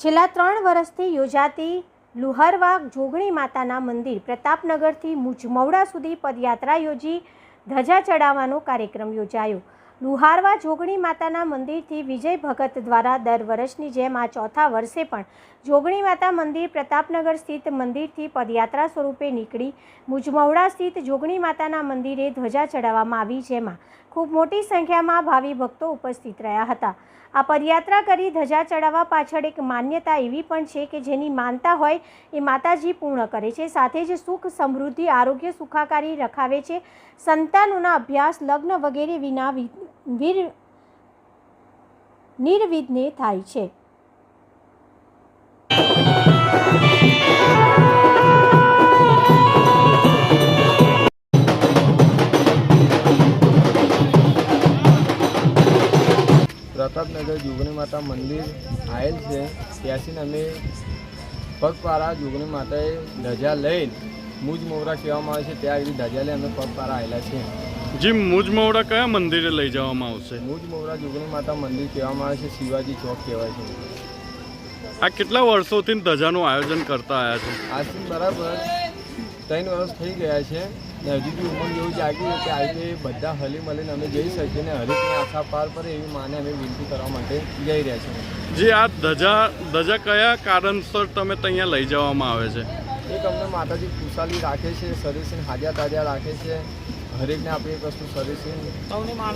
છેલ્લા 3 વર્ષથી યોજાતી લુહારવા જોગણી માતાના મંદિર પ્રતાપનગરથી મુજમવડા સુધી પદયાત્રા યોજી ધજા ચડાવવાનો કાર્યક્રમ યોજાયો। લુહારવા જોગણી માતાના મંદિરથી વિજય ભગત દ્વારા દર વર્ષની જેમ આ ચોથા વર્ષે પણ જોગણી માતા મંદિર પ્રતાપનગર સ્થિત મંદિરથી પદયાત્રા સ્વરૂપે નીકળી મુજમવડા સ્થિત જોગણી માતાના મંદિરે ધજા ચડાવવામાં આવી, જેમાં ખૂબ મોટી સંખ્યામાં ભાવિ ભક્તો ઉપસ્થિત રહ્યા હતા। આ પદયાત્રા કરી ધજા ચડાવવા પાછળ એક માન્યતા એવી પણ છે કે જેની માનતા હોય એ માતાજી પૂર્ણ કરે છે, સાથે જ સુખ, સમૃદ્ધિ, આરોગ્ય, સુખાકારી રખાવે છે। સંતાનોના અભ્યાસ, લગ્ન વગેરે વિના નિર્વિઘ્ને થાય છે। प्रतापनगर जोगणी माता मंदिर आयल है, त्यासी अमे पगपारा जोगणी माताए धजा लई मुजमवड़ा कहेवामां आवे छे त्यां आगळ धजा लई अमे पगपारा आवेला छे। जी मुजमवड़ा कया मंदिरे लई जवामां आवशे? मुजमवड़ा जोगणी माता मंदिर कहेवामां आवे छे, शिवाजी चौक कहेवाय छे। आ केटला वर्षोथी धजानुं आयोजन करता आया छे? આજથી બરાબર 3 વર્ષ થઈ ગયા છે ને હજી બી ઉમંગ એવું જાગ્યું છે કે આજે બધા હલી મળીને અમે જઈ શકીએ ને હરેકની આશા પાર પડે એવી માને અમે વિનંતી કરવા માટે જઈ રહ્યા છીએ। जी आ धजा कया कारणसर तमे तहींया लई जवामां आवे छे? एक अમને માતાજી ખુશાલી રાખે છે, શરીરને હાજર તાજા રાખે છે, હરેકને આપણે એક વસ્તુ શરીરને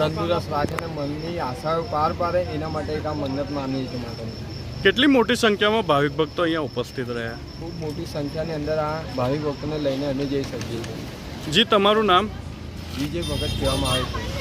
તંદુરસ્ત રાખે ને મનની આશાઓ પાર પાડે એના માટે એક આ મન્નત માનીએ છીએ માતાની। કેટલી મોટી સંખ્યામાં ભાવિક ભક્તો અહીંયા ઉપસ્થિત રહ્યા? ખૂબ મોટી સંખ્યાની અંદર આ ભાવિક ભક્તોને લઈને અમે જઈ શકીએ છીએ। जी तमाરું નામ? વિજય ભગત કહેવામાં આવે છે।